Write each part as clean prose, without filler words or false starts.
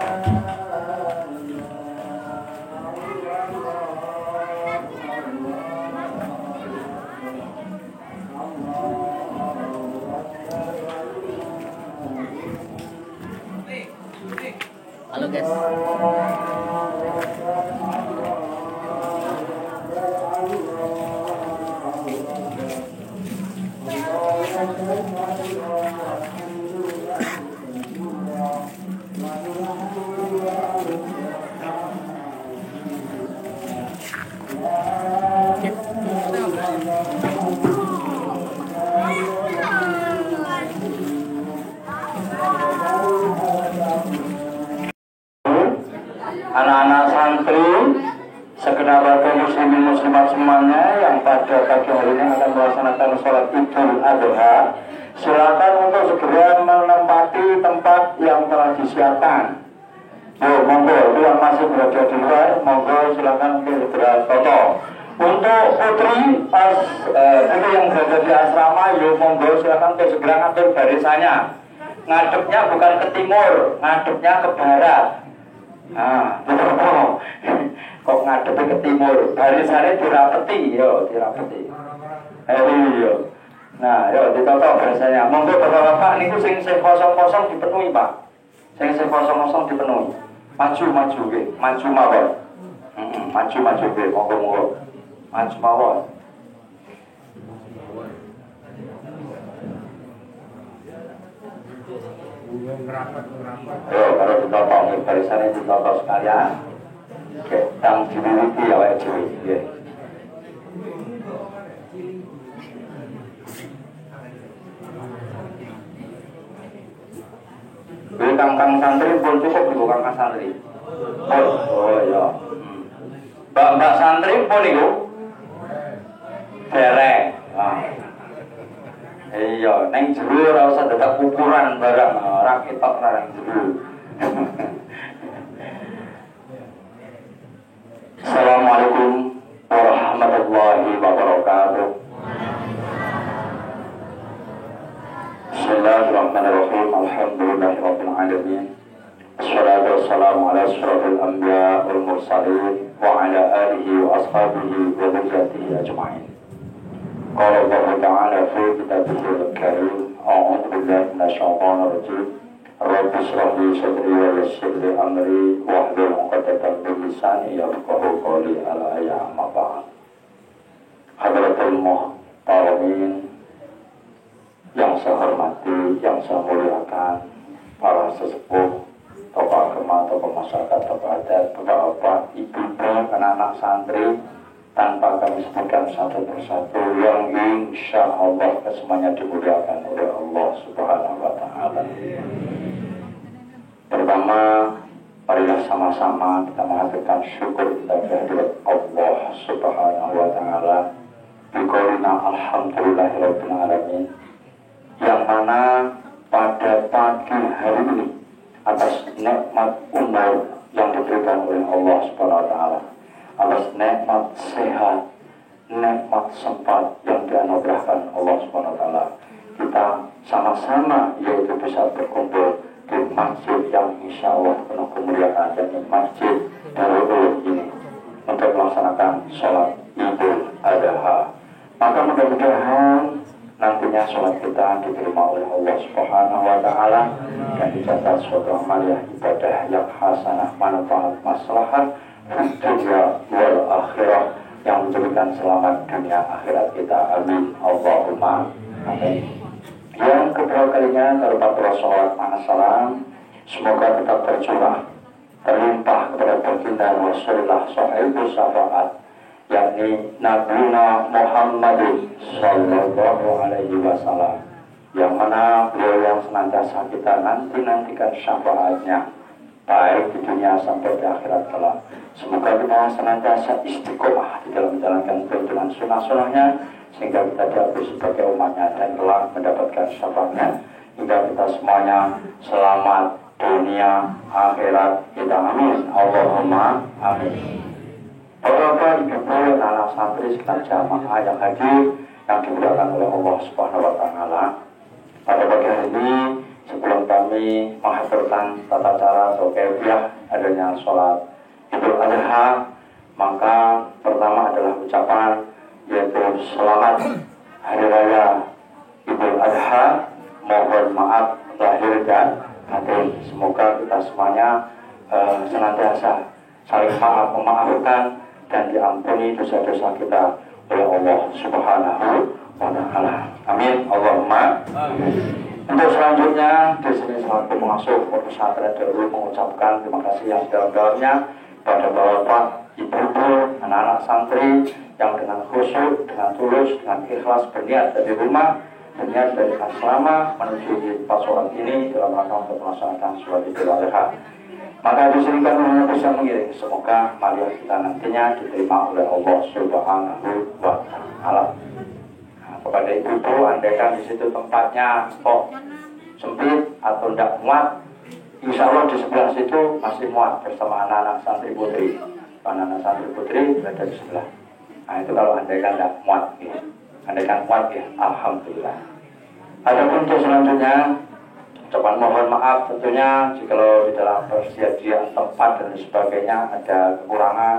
Halo guys. Anak-anak santri, segenap warga muslimin muslimat semuanya yang pada pagi hari ini akan melaksanakan sholat Idul Adha, silakan untuk segera menempati tempat yang telah disiapkan. Yo, monggo, itu yang masih berada di luar, monggo silakan untuk segera foto. Untuk putri yang berada di asrama, yo monggo silakan untuk segera ngatur barisannya. Ngadepnya bukan ke timur, ngadepnya ke barat. Nah, kok ngadepnya ke timur, barisannya dirapeti, yo dirapeti. Yo. Nah, yo ditotok barisannya. Monggo bapak-bapak niku sing kosong-kosong dipenuhi, Pak. Sing kosong-kosong dipenuhi. Maju nggih, maju mawon. Maju nggih, monggo. Maju mawon. Yo, kalau ditotok barisannya ditotok sekalian. Oke, yang dimiliki ya awake dhewe, nggih. Kang santri pun cukup di kang santri. Oh iya. Mbak santri pun niku dereng. Iya, neng jero ora usah dadak ukuran barang, ora ketok ora neng jero. Assalamualaikum warahmatullahi wabarakatuh. Bismillahirrahmanirrahim. Alhamdulillahirabbil alamin. Wassalatu wassalamu ala asyrafil anbiya wal mursalin wa ala alihi wa ashabihi wa dzurriyyatihi ajma'in. Qala Allah Ta'ala fi kitabihil karim, a'udzu billahi minasyaitonir rajim. Rabbi shrah li sadri wa yassir li amri wahlul 'uqdatam min lisani yafqahu qawli. Ala ya amma ba'd. Hadratul muhtaramin yang saya hormati, yang saya muliakan, para sesepuh, tokoh agama, tokoh masyarakat, tokoh adat, bapak-bapak, ibu-ibu, anak-anak santri, tanpa kami sebutkan satu persatu yang insya Allah semuanya dimuliakan oleh Allah Subhanahu wa Ta'ala. Pertama, marilah sama-sama kita menghaturkan syukur kita kehadirat Allah Subhanahu wa Ta'ala. Biqaulina alhamdulillahirabbil alamin. Yang mana pada pagi hari ini atas nikmat umur yang diberikan oleh Allah Subhanahu wa Ta'ala, atas nikmat sehat, nikmat sempat yang dianugerahkan Allah Subhanahu wa Ta'ala, kita sama-sama yaitu bisa berkumpul di masjid yang insya Allah penuh kemuliaan, dan masjid Darul ini untuk melaksanakan sholat Idul Adha. Maka mudah-mudahan nantinya sholat kita diterima oleh Allah Subhanahu wa Ta'ala dan dicatat suatu amaliyah ibadah yang hasanah, manfaat, maslahat dunia wal akhirah, yang menjadikan selamat dunia akhirat kita. Amin Allahumma amin. Yang kedua kalinya terdapat sholat ma'asalam, semoga tetap tercurah terlimpah kepada baginda Rasulullah sahibu syafaat, yakni Nabiuna Muhammadin Sallallahu Alaihi Wasallam, yang mana beliau yang senantiasa kita nantikan syafaatnya baik di dunia sampai di akhirat kelak. Semoga kita senantiasa istiqomah di dalam menjalankan tuntunan sunnah-sunnahnya, sehingga kita diakui sebagai umatnya dan kelak mendapatkan syafaatnya, hingga kita semuanya selamat dunia akhirat kita. Amin Allahumma amin. Bapak-bapak, ibu-ibu, anak santri sekitar jamaah yang hadir yang dimuliakan oleh Allah Subhanahu wa Ta'ala, pada pagi hari ini sebelum kami menghaturkan tata cara atau kaifiah adanya sholat Idul Adha, maka pertama adalah ucapan yaitu selamat Hari Raya Idul Adha. Mohon maaf lahir dan batin. Semoga kita semuanya senantiasa saling memaafkan dan diampuni dosa-dosa kita oleh Allah Subhanahu wa Ta'ala. Amin. Allahumma. Untuk selanjutnya di sini selaku pengasuh pesantren Darul mengucapkan terima kasih yang sedalam-dalamnya pada bapak, ibu-ibu, anak-anak santri yang dengan khusyuk, dengan tulus, dengan ikhlas berniat dari rumah, berniat dari asrama menuju di tempat sholat ini dalam rangka untuk melaksanakan sholat Idul Adha. Maka di sini kami hanya bisa mengiring. Semoga marilah kita nantinya diterima oleh Allah Subhanahu wa Ta'ala. Kepada ibu-ibu, andaikan di situ tempatnya kok sempit atau tidak muat, insya Allah di sebelah situ masih muat bersama anak-anak santri putri. Anak-anak santri putri berada di sebelah. Nah itu kalau andaikan tidak muat, ya. Andaikan muat ya, alhamdulillah. Adapun untuk selanjutnya, ucapan mohon maaf tentunya jika di dalam persediaan tempat dan sebagainya ada kekurangan,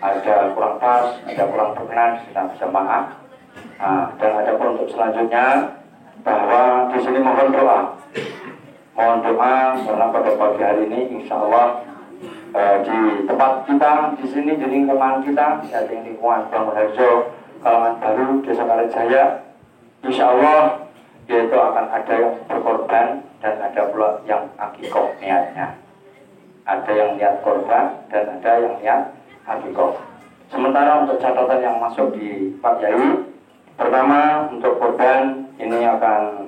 ada kurang pas, ada kurang berkenan, kita bisa maaf. Nah, dan ada pun untuk selanjutnya bahwa di sini mohon doa karena pada pagi hari ini insya Allah di tempat kita di sini di lingkungan kita yaitu lingkungan Bangun Harjo Kalangan Baru Desa Karetjaya, insya Allah yaitu akan ada yang berkorban dan ada pula yang akikoh niatnya. Ada yang niat korban dan ada yang niat akikoh. Sementara untuk catatan yang masuk di Pak Yai, pertama untuk korban ini akan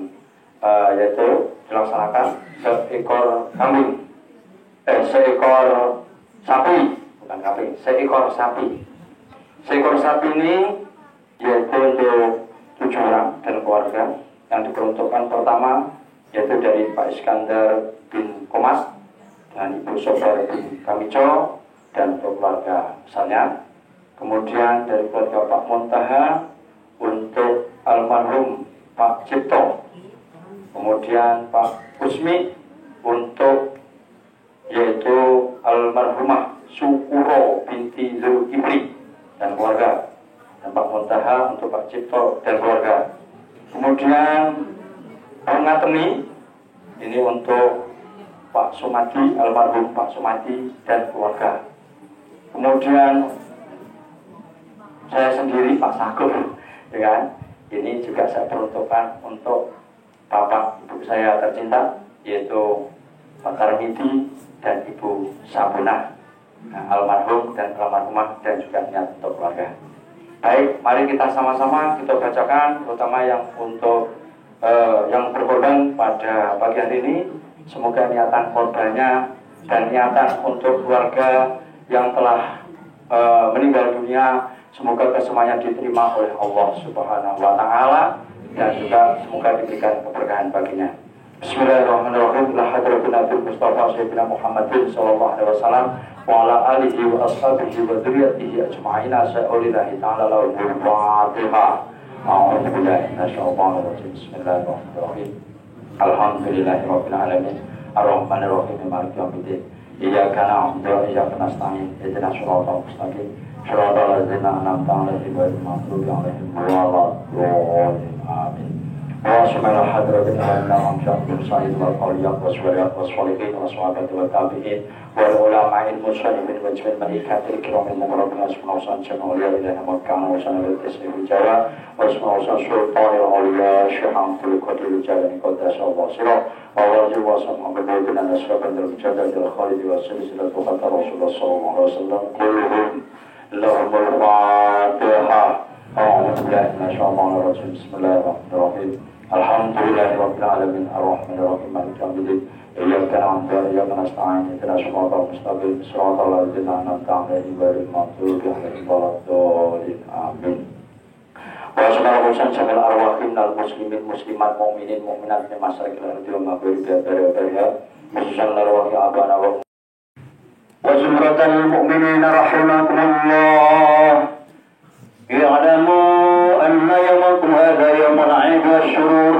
yaitu dilaksanakan seekor kambing, seekor sapi, bukan kambing, seekor sapi. Seekor sapi ini yaitu untuk 7 orang dan keluarga yang diperuntukkan pertama yaitu dari Pak Iskandar bin Komas dan Ibu Sobar bin Kamico dan untuk keluarga misalnya. Kemudian dari keluarga Pak Muntaha untuk almarhum Pak Cipto, kemudian Pak Kusmi untuk yaitu almarhumah Sukuro binti Zulkifli dan keluarga, dan Pak Muntaha untuk Pak Cipto dan keluarga. Kemudian Pak Ngatemi ini untuk Pak Sumadi, almarhum Pak Sumadi dan keluarga. Kemudian saya sendiri Pak Sakur, ya kan? Ini juga saya peruntukkan untuk bapak ibu saya tercinta yaitu Pak Tarmidi dan Ibu Sabuna, almarhum dan almarhumah dan juga niat untuk keluarga. Baik, mari kita sama-sama kita bacakan terutama yang untuk yang berkorban pada pagi hari ini. Semoga niatan korbannya dan niatan untuk keluarga yang telah meninggal dunia, semoga kesemuanya diterima oleh Allah Subhanahu wa Ta'ala dan juga semoga diberikan keberkahan baginya. Bismillahirrahmanirrahim. La hadratin Nabi Mustafa Sayyidina Muhammadin sallallahu alaihi wasallam wa ala alihi wa ashabihi wa dzurriyyatihi ajma'in. Sa'ulillahi ta'ala lahul Fatihah. A'udzu billahi minasyaitonir rajim. Bismillahirrahmanirrahim. Alhamdulillahirabbil alamin. Arrahmanir rahim. Maliki yaumiddin. Iyyaka na'budu wa iyyaka nasta'in. Ihdinas siratal mustaqim. Shiratal ladzina an'amta 'alaihim ghairil maghdubi 'alaihim waladdallin. Amin. Wa hadratin al-anam syahdur sa'id wal awliya waswaliyat waswalihin waswabat wa tabi'in wal ulama'il muslimin wa jami'il malaikatil kiramil muqarrabin asma'usan jama'uliyah ilaha makkana wa sanawil tasrifil jawa wasma'usan sultanil awliya syahamtul qadir jalani qaddasa Allah sirah wa wajib wa sam'abadin al-asfabin al-jadad al-khalid wa silsilat wa khatar Rasulullah sallallahu alaihi wasallam kulluhum lahumul fatihah. A'udzu billahi minasyaitonir rajim. Bismillahirrahmanirrahim. Alhamdulillahirabbil alamin arrahmanir rahim maliki yaumiddin. Iyyaka na'budu wa iyyaka nasta'in. Ihdinas siratal mustaqim. Siratal ladzina an'amta 'alaihim ghairil maghdubi 'alaihim waladdallin. Amin. Wa sallallahu jamil arwahin al muslimin muslimat mu'minin mu'minat min masyariqil ardi wa maghribiha bariha khususan arwahi abana wa zumratal mu'minina rahimakumullah. اعلموا أن يومكم هذا يوم العيد والسرور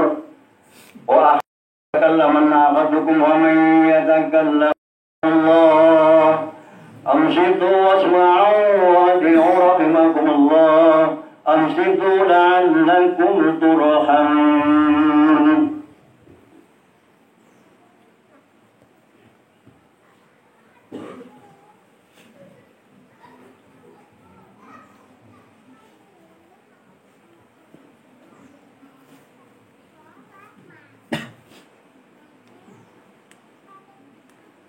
يتكلمن أحدكم ومن يتكلم الله أنصتوا واسمعوا وأطيعوا رحمكم الله أنصتوا لعلكم ترحمون.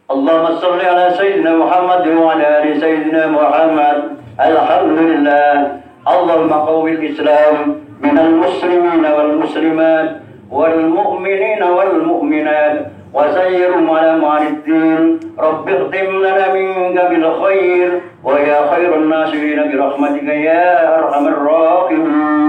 اللهم صل على سيدنا محمد وعلى آل سيدنا محمد. الحمد لله. اللهم قوي الإسلام من المسلمين والمسلمات والمؤمنين والمؤمنات وسيرهم على معالي الدين. رب اختم لنا منك بالخير ويا خير الناصرين برحمتك يا أرحم الراحمين.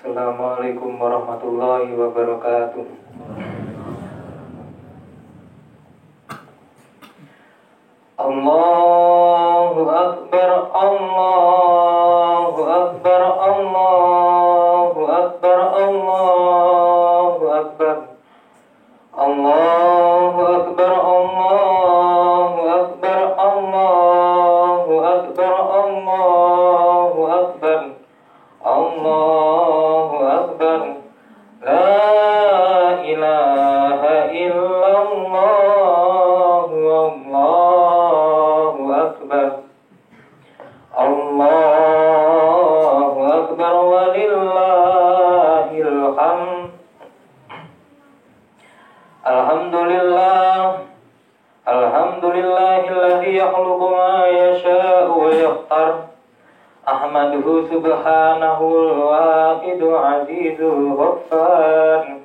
Assalamualaikum warahmatullahi wabarakatuh. Allahu Akbar, Allahu Akbar, Allahu Akbar, Allahu Akbar, Allahu Akbar, Allahu Akbar, Allahu Akbar, Allahu Akbar, Allahu Akbar, la ilaha illallah, Allahu Akbar, Allahu Akbar, walillahil hamd. Alhamdulillah, alhamdulillahilladzi yakhluqu ma yasha'u wa yakhtar. Ahmaduhu subhanahu al-wahidu azizul ghaffar.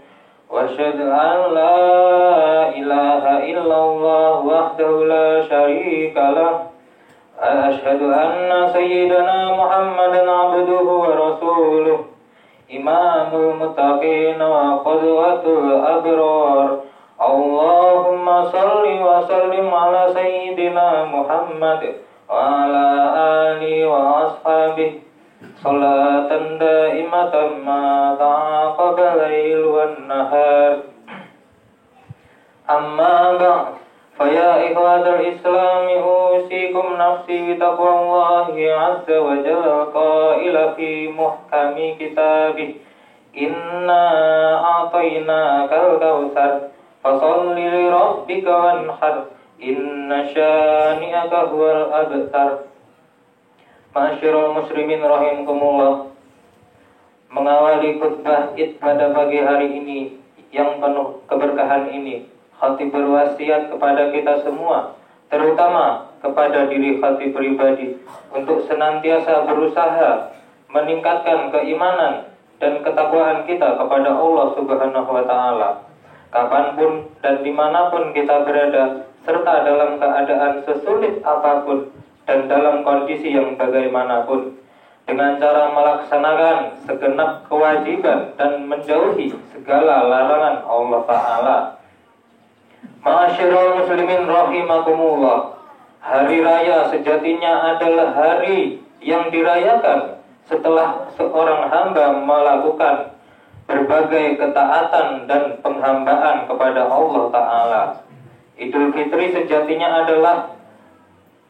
Wa asyhadu an la ilaha illallah wahdahu la syarika lah. Asyhadu anna sayyidana Muhammadan abduhu wa rasuluh. Imamul muttaqin wa qudwatul abrar. Allahumma salli wa sallim ala sayyidina Muhammad wa ala alihi wa ashabihi salatan daimatan ma ta'aqaba lail wan nahar. Amma ba'd, fa ya ikhwatal islami usikum nafsi bi taqwallahi azza wa jalla qaila fi muhkami kitabih inna a'tainakal kautsar fasalli li rabbika wanhar inna syani'aka huwal abtar. Ma'asyiral muslimin rahimakumullah. Mengawali khutbah Id pada pagi hari ini yang penuh keberkahan ini, khatib berwasiat kepada kita semua, terutama kepada diri khatib pribadi, untuk senantiasa berusaha meningkatkan keimanan dan ketakwaan kita kepada Allah Subhanahu wa Ta'ala, kapanpun dan dimanapun kita berada, serta dalam keadaan sesulit apapun dan dalam kondisi yang bagaimanapun, dengan cara melaksanakan segenap kewajiban dan menjauhi segala larangan Allah Ta'ala. Ma'asyiral muslimin rahimakumullah. Hari raya sejatinya adalah hari yang dirayakan setelah seorang hamba melakukan berbagai ketaatan dan penghambaan kepada Allah Ta'ala. Idul Fitri sejatinya adalah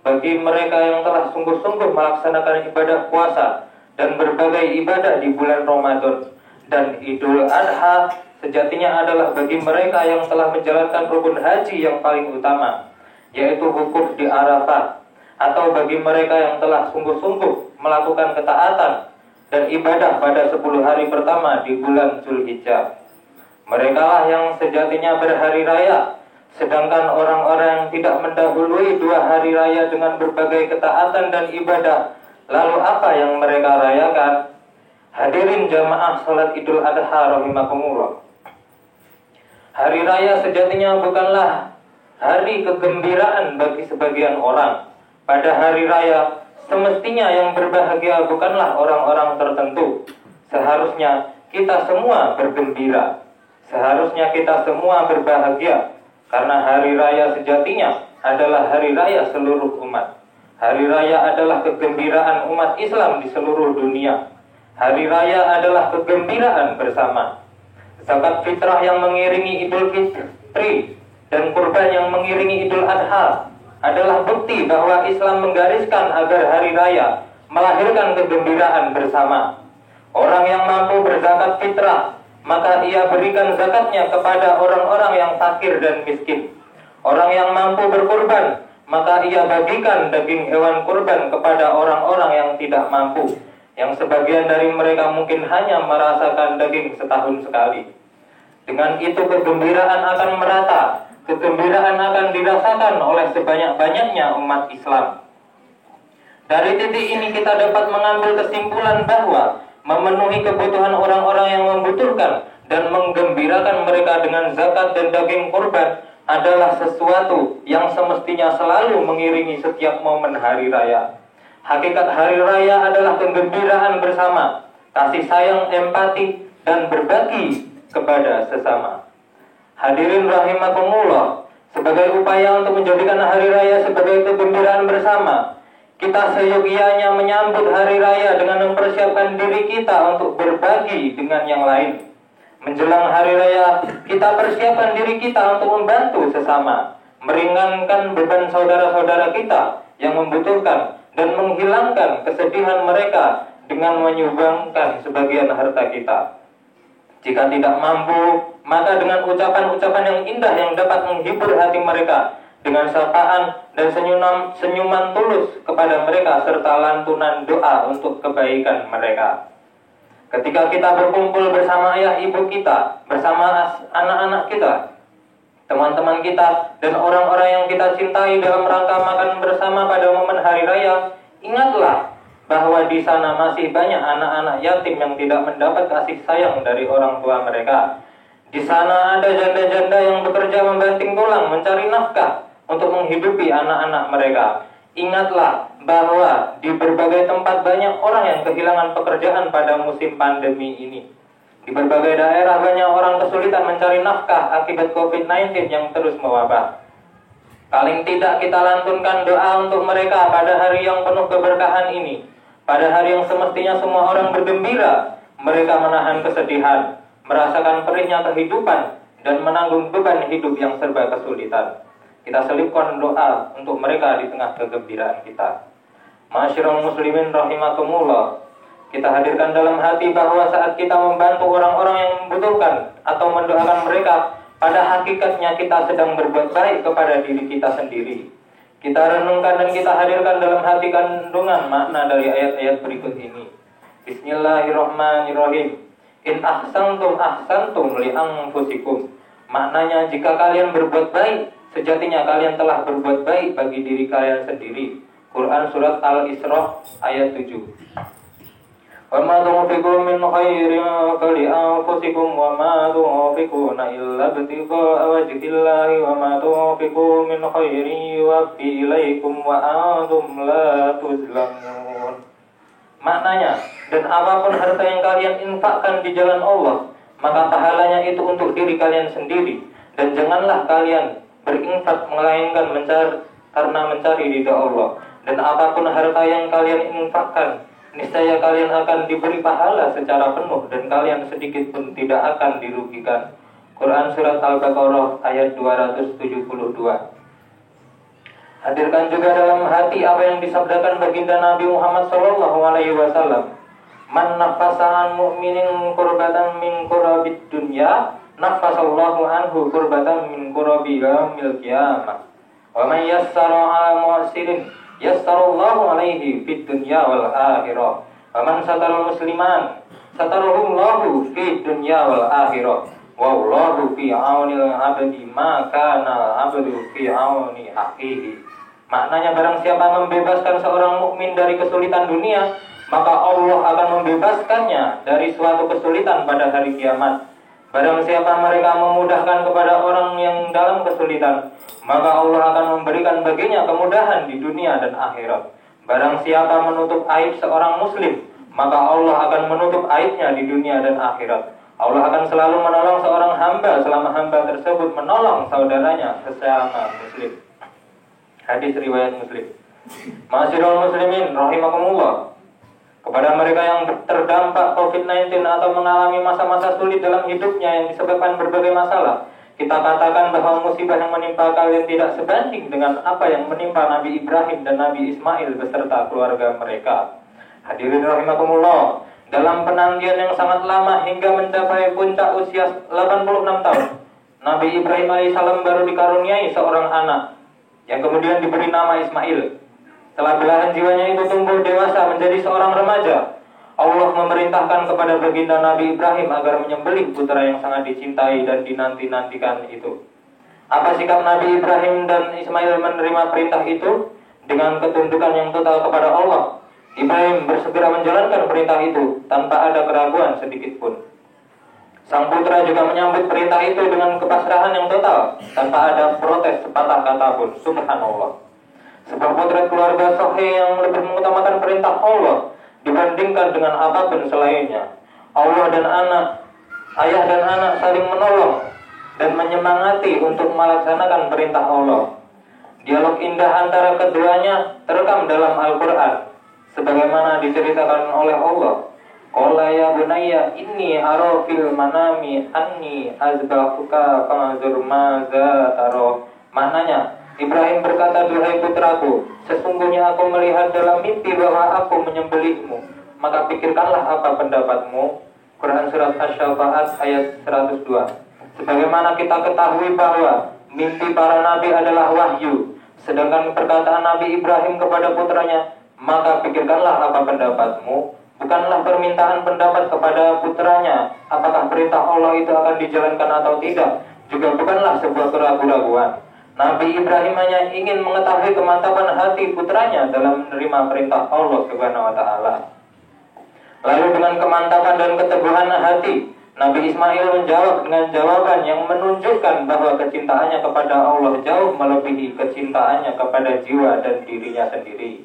bagi mereka yang telah sungguh-sungguh melaksanakan ibadah puasa dan berbagai ibadah di bulan Ramadan. Dan Idul Adha sejatinya adalah bagi mereka yang telah menjalankan rukun haji yang paling utama, yaitu wukuf di Arafah. Atau bagi mereka yang telah sungguh-sungguh melakukan ketaatan dan ibadah pada 10 hari pertama di bulan Zulhijjah. Mereka lah yang sejatinya berhari raya. Sedangkan orang-orang yang tidak mendahului 2 hari raya dengan berbagai ketaatan dan ibadah, lalu apa yang mereka rayakan? Hadirin jamaah salat Idul Adha rahimakumullah. Hari raya sejatinya bukanlah hari kegembiraan bagi sebagian orang. Pada hari raya semestinya yang berbahagia bukanlah orang-orang tertentu. Seharusnya kita semua bergembira. Seharusnya kita semua berbahagia. Karena hari raya sejatinya adalah hari raya seluruh umat. Hari raya adalah kegembiraan umat Islam di seluruh dunia. Hari raya adalah kegembiraan bersama. Zakat fitrah yang mengiringi Idul Fitri dan kurban yang mengiringi Idul Adha adalah bukti bahwa Islam menggariskan agar hari raya melahirkan kegembiraan bersama. Orang yang mampu berzakat fitrah, maka ia berikan zakatnya kepada orang-orang yang fakir dan miskin. Orang yang mampu berkurban, maka ia bagikan daging hewan kurban kepada orang-orang yang tidak mampu, yang sebagian dari mereka mungkin hanya merasakan daging setahun sekali. Dengan itu kegembiraan akan merata, kegembiraan akan dirasakan oleh sebanyak-banyaknya umat Islam. Dari titik ini kita dapat mengambil kesimpulan bahwa memenuhi kebutuhan orang-orang yang membutuhkan dan menggembirakan mereka dengan zakat dan daging kurban adalah sesuatu yang semestinya selalu mengiringi setiap momen hari raya. Hakikat hari raya adalah kegembiraan bersama, kasih sayang, empati, dan berbagi kepada sesama. Hadirin rahimakumullah, sebagai upaya untuk menjadikan hari raya sebagai kegembiraan bersama, kita seyogianya menyambut hari raya dengan mempersiapkan diri kita untuk berbagi dengan yang lain. Menjelang hari raya, kita persiapkan diri kita untuk membantu sesama, meringankan beban saudara-saudara kita yang membutuhkan, dan menghilangkan kesedihan mereka dengan menyumbangkan sebagian harta kita. Jika tidak mampu, maka dengan ucapan-ucapan yang indah yang dapat menghibur hati mereka, dengan sapaan dan senyuman tulus kepada mereka, serta lantunan doa untuk kebaikan mereka. Ketika kita berkumpul bersama ayah ibu kita, bersama anak-anak kita, teman-teman kita, dan orang-orang yang kita cintai dalam rangka makan bersama pada momen hari raya, ingatlah bahwa di sana masih banyak anak-anak yatim yang tidak mendapat kasih sayang dari orang tua mereka. Di sana ada janda-janda yang bekerja membanting tulang mencari nafkah untuk menghidupi anak-anak mereka. Ingatlah bahwa di berbagai tempat banyak orang yang kehilangan pekerjaan pada musim pandemi ini. Di berbagai daerah banyak orang kesulitan mencari nafkah akibat COVID-19 yang terus mewabah. Paling tidak kita lantunkan doa untuk mereka pada hari yang penuh keberkahan ini. Pada hari yang semestinya semua orang bergembira, mereka menahan kesedihan, merasakan perihnya kehidupan, dan menanggung beban hidup yang serba kesulitan. Kita selipkan doa untuk mereka di tengah kegembiraan kita. Ma'asyiral muslimin rahimakumullah, kita hadirkan dalam hati bahwa saat kita membantu orang-orang yang membutuhkan atau mendoakan mereka, pada hakikatnya kita sedang berbuat baik kepada diri kita sendiri. Kita renungkan dan kita hadirkan dalam hati kandungan makna dari ayat-ayat berikut ini. Bismillahirrahmanirrahim. In ahsantum ahsantum li anfusikum. Maknanya, jika kalian berbuat baik, sejatinya kalian telah berbuat baik bagi diri kalian sendiri. Quran Surat Al-Isra ayat 7. Wa ma tunfiqu min khairin fali anfusikum wa ma tunfiquna illa ibtigha'a wajhillahi wa ma tunfiqu min khairin yuwaffi ilaikum wa antum la tuzlamun. Maknanya, dan apapun harta yang kalian infakkan di jalan Allah, maka pahalanya itu untuk diri kalian sendiri, dan janganlah kalian berinfak melainkan karena mencari ridha Allah. Dan apapun harta yang kalian infakkan, niscaya kalian akan diberi pahala secara penuh, dan kalian sedikit pun tidak akan dirugikan. Quran Surat Al-Baqarah ayat 272. Hadirkan juga dalam hati apa yang disabdakan baginda Nabi Muhammad SAW. Man nafasa an mu'minin kurbatan min kurabid dunya, nafasallahu anhu kurbatan min kurabi yaumil qiyamah. Wa man yassara ala mu'sirin yassarallahu alaihi fid dunya wal akhirah. Wa man satara musliman satarahullahu fid dunya wal akhirah. Wallahu fi aunil abdi ma kana abdu fi auni akhihi. Maknanya, barang siapa membebaskan seorang mukmin dari kesulitan dunia, maka Allah akan membebaskannya dari suatu kesulitan pada hari kiamat. Barang siapa mereka memudahkan kepada orang yang dalam kesulitan, maka Allah akan memberikan baginya kemudahan di dunia dan akhirat. Barang siapa menutup aib seorang muslim, maka Allah akan menutup aibnya di dunia dan akhirat. Allah akan selalu menolong seorang hamba selama hamba tersebut menolong saudaranya sesama muslim. Hadis riwayat Muslim. Ma'asyiral muslimin rahimakumullah. Kepada mereka yang terdampak COVID-19 atau mengalami masa-masa sulit dalam hidupnya yang disebabkan berbagai masalah, kita katakan bahwa musibah yang menimpa kalian tidak sebanding dengan apa yang menimpa Nabi Ibrahim dan Nabi Ismail beserta keluarga mereka. Hadirin rahimakumullah, dalam penantian yang sangat lama hingga mencapai puncak usia 86 tahun, Nabi Ibrahim alaihissalam baru dikaruniai seorang anak yang kemudian diberi nama Ismail. Setelah belahan jiwanya itu tumbuh dewasa menjadi seorang remaja, Allah memerintahkan kepada baginda Nabi Ibrahim agar menyembelih putra yang sangat dicintai dan dinanti-nantikan itu. Apa sikap Nabi Ibrahim dan Ismail menerima perintah itu? Dengan ketundukan yang total kepada Allah, Ibrahim bersegera menjalankan perintah itu tanpa ada keraguan sedikit pun. Sang putra juga menyambut perintah itu dengan kepasrahan yang total tanpa ada protes sepatah kata pun. Subhanallah. Sebuah potret keluarga sahih yang lebih mengutamakan perintah Allah dibandingkan dengan apapun selainnya. Allah dan anak, ayah dan anak saling menolong dan menyemangati untuk melaksanakan perintah Allah. Dialog indah antara keduanya terekam dalam Al-Quran, sebagaimana diceritakan oleh Allah. Qala ya bunayya inni ara fil manami anni azbahuka fanzur maza taro. Maknanya, Ibrahim berkata, duhai putraku, sesungguhnya aku melihat dalam mimpi bahwa aku menyembelihmu, maka pikirkanlah apa pendapatmu. Quran Surat Asy-Syafa'at ayat 102. Sebagaimana kita ketahui bahwa mimpi para nabi adalah wahyu, sedangkan perkataan Nabi Ibrahim kepada putranya, maka pikirkanlah apa pendapatmu, bukanlah permintaan pendapat kepada putranya apakah perintah Allah itu akan dijalankan atau tidak, juga bukanlah sebuah keraguan-raguan. Nabi Ibrahim hanya ingin mengetahui kemantapan hati putranya dalam menerima perintah Allah Subhanahu wa Ta'ala. Lalu dengan kemantapan dan keteguhan hati, Nabi Ismail menjawab dengan jawaban yang menunjukkan bahwa kecintaannya kepada Allah jauh melebihi kecintaannya kepada jiwa dan dirinya sendiri.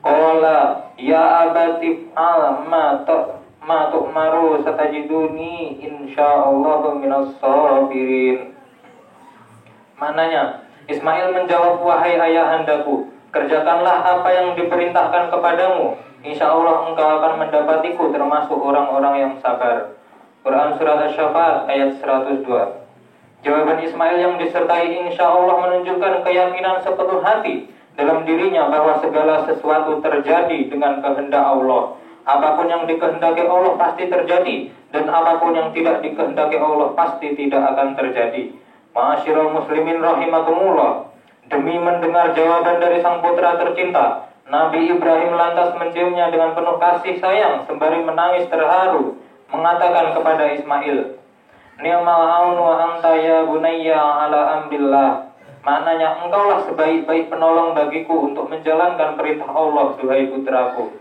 Qala ya abati ma tu'maru satajiduni insyaallahu minas sabirin. Maknanya, Ismail menjawab, wahai ayahandaku, kerjakanlah apa yang diperintahkan kepadamu, insya Allah engkau akan mendapatiku termasuk orang-orang yang sabar. Quran Surat Asy-Syafa'at ayat 102. Jawaban Ismail yang disertai insya Allah menunjukkan keyakinan sepenuh hati dalam dirinya bahwa segala sesuatu terjadi dengan kehendak Allah. Apapun yang dikehendaki Allah pasti terjadi, dan apapun yang tidak dikehendaki Allah pasti tidak akan terjadi. Ma'asyiral muslimin rahimakumullah, demi mendengar jawaban dari sang putra tercinta, Nabi Ibrahim lantas menciumnya dengan penuh kasih sayang sembari menangis terharu, mengatakan kepada Ismail, ni'mal aunu wa anta ya bunayya ala amrillah. Maknanya, engkaulah sebaik-baik penolong bagiku untuk menjalankan perintah Allah, duhai putraku.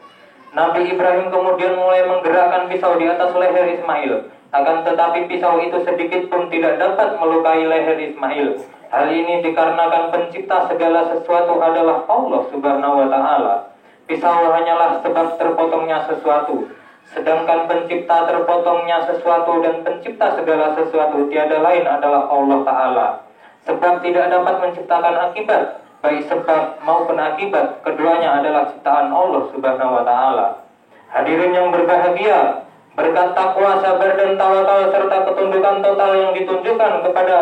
Nabi Ibrahim kemudian mulai menggerakkan pisau di atas leher Ismail. Akan tetapi pisau itu sedikit pun tidak dapat melukai leher Ismail. Hal ini dikarenakan pencipta segala sesuatu adalah Allah Subhanahu wa Ta'ala. Pisau hanyalah sebab terpotongnya sesuatu, sedangkan pencipta terpotongnya sesuatu dan pencipta segala sesuatu tiada lain adalah Allah Ta'ala. Sebab tidak dapat menciptakan akibat, baik sebab maupun akibat, keduanya adalah ciptaan Allah Subhanahu wa Ta'ala. Hadirin yang berbahagia, berkat takwa, sabar dan tawakal serta ketundukan total yang ditunjukkan kepada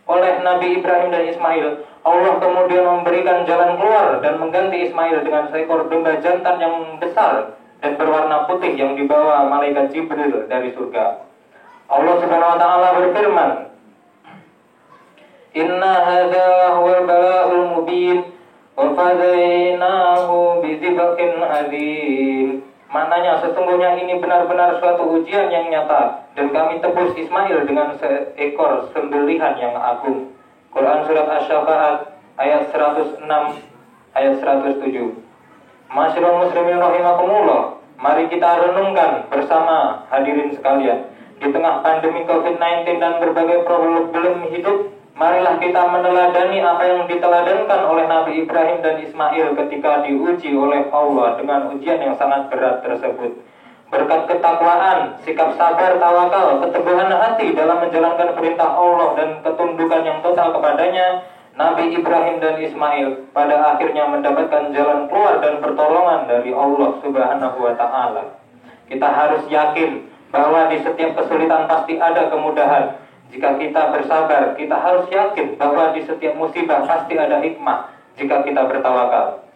oleh Nabi Ibrahim dan Ismail, Allah kemudian memberikan jalan keluar dan mengganti Ismail dengan seekor domba jantan yang besar dan berwarna putih yang dibawa malaikat Jibril dari surga. Allah Subhanahu wa Ta'ala berfirman, inna hadza huwal bala'ul mubin wa fadainahu bidzibhin adzim. Maknanya, sesungguhnya ini benar-benar suatu ujian yang nyata, dan kami tebus Ismail dengan seekor sembelihan yang agung. Quran Surat Asy-Syafa'at ayat 106 ayat 107. Masyarul muslimin rahimakumullah, Mari kita renungkan bersama hadirin sekalian. Di tengah pandemi COVID-19 dan berbagai problem hidup, marilah kita meneladani apa yang diteladankan oleh Nabi Ibrahim dan Ismail ketika diuji oleh Allah dengan ujian yang sangat berat tersebut. Berkat ketakwaan, sikap sabar, tawakal, keteguhan hati dalam menjalankan perintah Allah dan ketundukan yang total kepadanya, Nabi Ibrahim dan Ismail pada akhirnya mendapatkan jalan keluar dan pertolongan dari Allah Subhanahu wa Ta'ala. Kita harus yakin bahwa di setiap kesulitan pasti ada kemudahan. Jika kita bersabar, kita harus yakin bahwa di setiap musibah pasti ada hikmah jika kita bertawakal.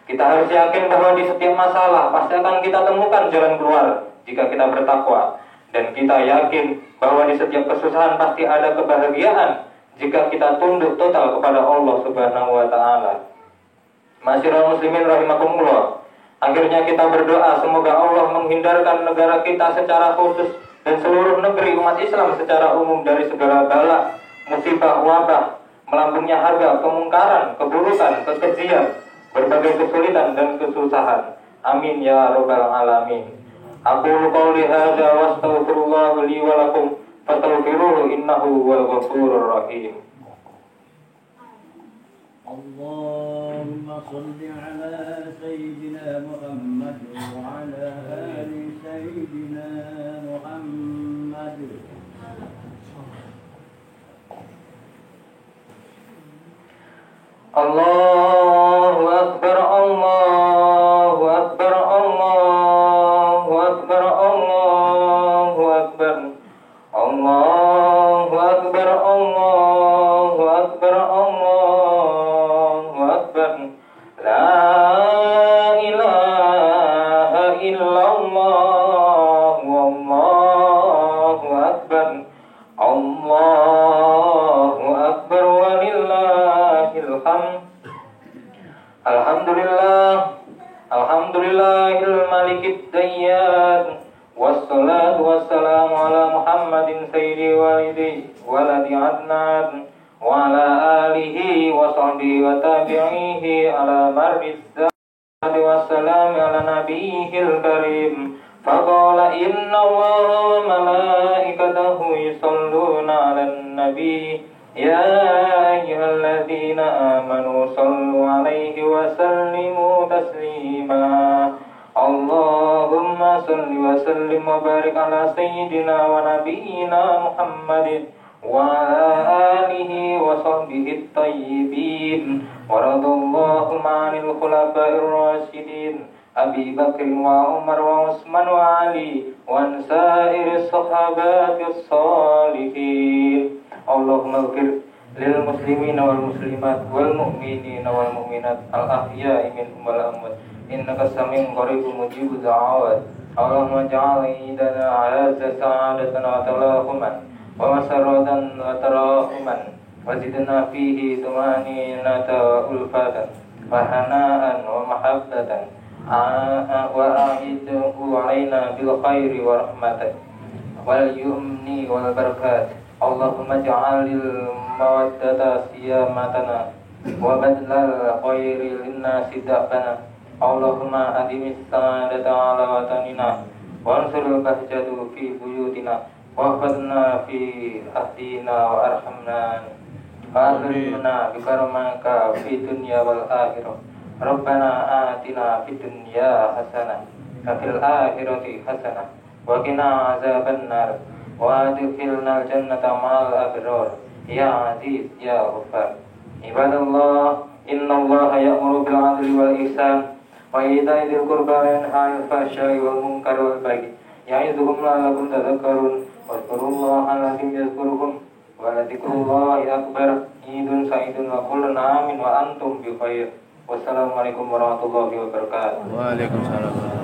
Kita harus yakin bahwa di setiap masalah pasti akan kita temukan jalan keluar jika kita bertakwa. Dan kita yakin bahwa di setiap kesusahan pasti ada kebahagiaan jika kita tunduk total kepada Allah Subhanahu wa Ta'ala. Masyiral muslimin rahimakumullah. Akhirnya kita berdoa semoga Allah menghindarkan negara kita secara khusus dan seluruh negeri umat Islam secara umum dari segala bala, musibah, wabah, melambungnya harga, kemungkaran, keburukan, kekejian, berbagai kesulitan dan kesusahan. Amin ya rabbal alamin. Aqulu qouli hadza wa astaghfirullah li wa lakum fastaghfiruhu innahu huwal ghafurur rahim. Allahumma shalli ala sayyidina Muhammad wa ala ali sayyidina Muhammad. Allahu akbar, Allahu akbar, Allahu akbar, Allahu akbar. Allahu akbar, Allahu akbar, Allahu akbar. La ilaha illallah, wallahu akbar. Allahu akbar walillahil hamd. Alhamdulillah, alhamdulillahil malikid dayyan. Wassalatu wassalamu ala Muhammadin sayyidi walidi waladi adnan wa ala alihi wa sahbihi wa tabi'ihi ala marris salati wassalamu ala nabiyyihil karim. Faqala inna Allaha wa malaikatahu yusalluna 'alan nabi ya ayyuhalladzina amanu sallu 'alaihi wa sallimu taslima. Allahumma salli wa sallim wa barik ala sayyidina wa nabiyyina Muhammadin wa ala alihi wa sahbihi at-tayyibin wa radallahu ma'anil khulafa'ir rasyidin Abi Bakr wa Umar wa Utsman wa Ali wa sairis sahabatis salihin. Allahumma ighfir lil muslimina wal muslimat wal mu'minina wal mu'minat al ahya'i minhum wal amwat innaka samiun qaribun mujibud da'awat. Allahumma ja'al idana 'azza sa'adatana wa talahuman wa masarradan wa tarahuman wa zidna fihi tumaninata wa ulfatan wa hana'an wa mahabbatan wa a'idhu 'alaina bil khairi wa rahmatin wal yumni wal barakat. Allahumma ja'alil mawaddata siyamatana wa badlal khairi linnasi da'bana. Allahumma adimis sa'adata ala watanina wa ansurul bahjatu fi buyutina wa fadna fi ahdina wa arhamna wa akrimna bikaramaka fi dunya wal akhirah. Rabbana atina fid dunya hasanah wa fil akhirati hasanah wa qina azaban nar wa adkhilnal jannata ma'al abrar ya aziz ya ghaffar. Ibadallah, innallaha ya'muru bil 'adli wal ihsan wa ita'i dzil qurba wa yanha 'anil fahsya'i wal munkari wal baghi ya'idzukum la'allakum tadhakkarun. Wadhkurullaha al-'azim yadhkurukum wa ladhikrullahi akbar. Idun sa'idun wa kullun amin wa antum bi khair. Wassalamualaikum warahmatullahi wabarakatuh. Waalaikumsalam.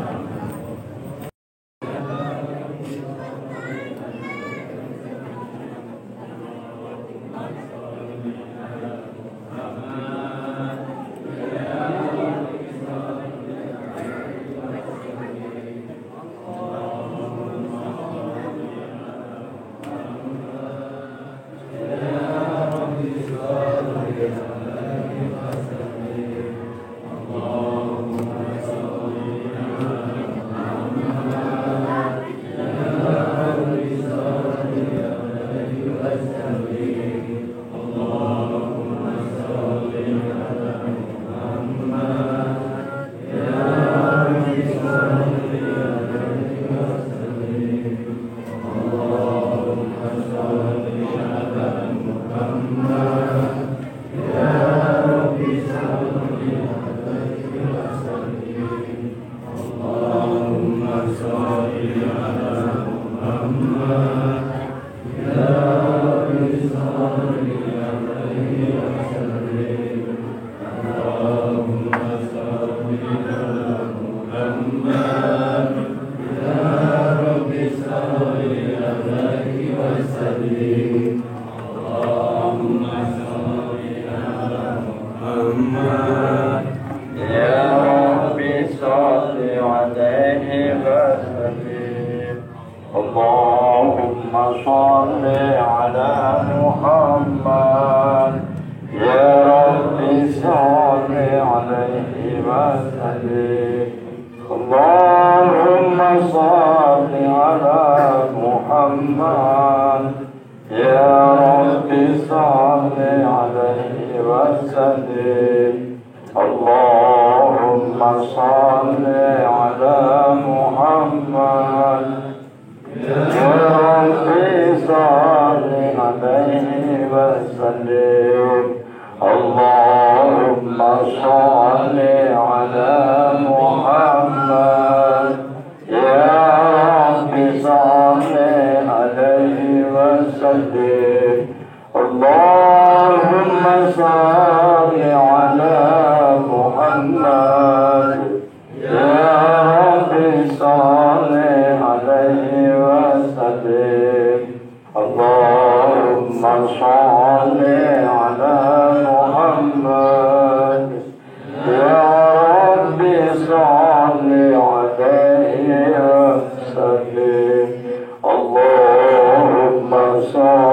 صل عليه وسلم اللهم صل على محمد يا رب صل عليه وسلم اللهم صل على محمد يا رب صل عليه وسلم اللهم صل على محمد يا رب صل عليه وسلم اللهم صل على محمد يا رب صل عليه وسلم اللهم صل